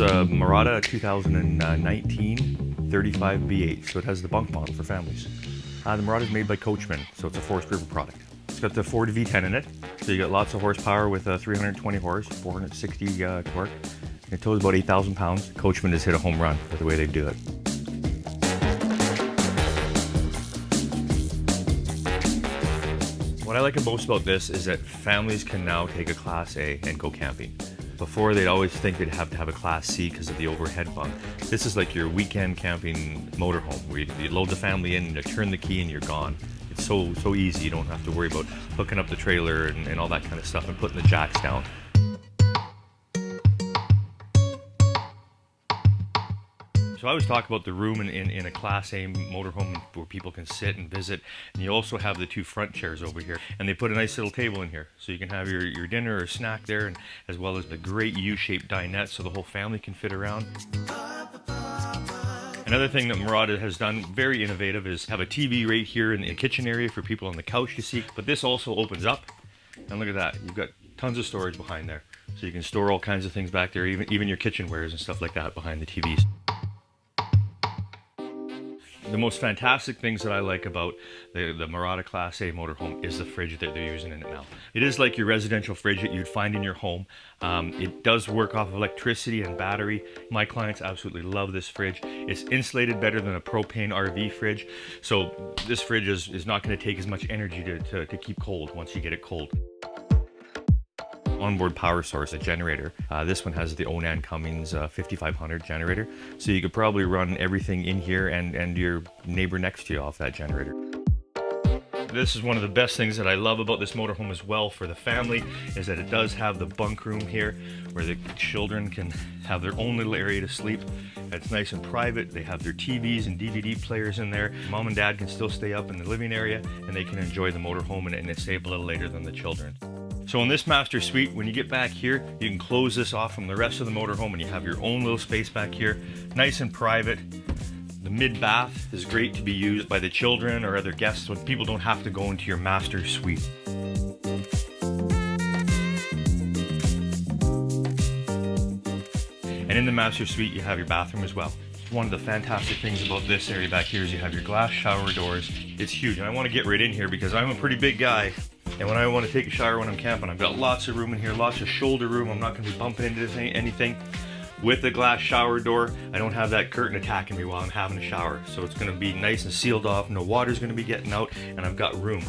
Mirada 2019 35 B8, so it has the bunk model for families. The Mirada is made by Coachman, so it's a Forest River product. It's got the 40 V10 in it, so you got lots of horsepower with 320 horse, 460 torque. It tows about 8,000 pounds. Coachman has hit a home run with the way they do it. What I like most about this is that families can now take a Class A and go camping. Before, they'd always think they'd have to have a Class C because of the overhead bunk. This is like your weekend camping motorhome where you load the family in, you turn the key and you're gone. It's so easy, you don't have to worry about hooking up the trailer and all that kind of stuff and putting the jacks down. So I always talk about the room in a Class A motorhome where people can sit and visit. And you also have the two front chairs over here. And they put a nice little table in here. So you can have your dinner or snack there, and as well as the great U-shaped dinette so the whole family can fit around. Another thing that Mirada has done, very innovative, is have a TV right here in the kitchen area for people on the couch to see. But this also opens up. And look at that. You've got tons of storage behind there. So you can store all kinds of things back there, even your kitchenwares and stuff like that behind the TVs. The most fantastic things that I like about the Mirada Class A motorhome is the fridge that they're using in it now. It is like your residential fridge that you'd find in your home. It does work off of electricity and battery. My clients absolutely love this fridge. It's insulated better than a propane RV fridge. So this fridge is not going to take as much energy to keep cold once you get it cold. Onboard power source, a generator. This one has the Onan Cummins 5500 generator, so you could probably run everything in here and your neighbor next to you off that generator. This is one of the best things that I love about this motorhome as well for the family, is that it does have the bunk room here where the children can have their own little area to sleep. It's nice and private. They have their TVs and DVD players in there. Mom and dad can still stay up in the living area and they can enjoy the motorhome and stay up a little later than the children. So in this master suite, when you get back here, you can close this off from the rest of the motorhome and you have your own little space back here, nice and private. The mid-bath is great to be used by the children or other guests so people don't have to go into your master suite. And in the master suite, you have your bathroom as well. One of the fantastic things about this area back here is you have your glass shower doors. It's huge, and I want to get right in here because I'm a pretty big guy. And when I want to take a shower when I'm camping, I've got lots of room in here, lots of shoulder room. I'm not going to be bumping into anything. With the glass shower door, I don't have that curtain attacking me while I'm having a shower. So it's going to be nice and sealed off. No water's going to be getting out, and I've got room.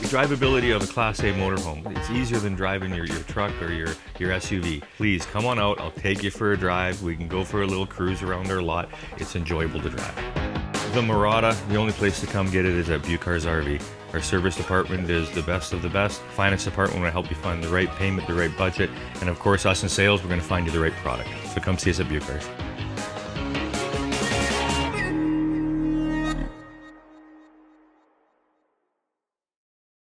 The drivability of a Class A motorhome, it's easier than driving your truck or your SUV. Please come on out. I'll take you for a drive. We can go for a little cruise around our lot. It's enjoyable to drive. The Mirada, the only place to come get it is at Bucars RV. Our service department is the best of the best. Finance department will help you find the right payment, the right budget, and of course us in sales, we're going to find you the right product. So come see us at Bucars.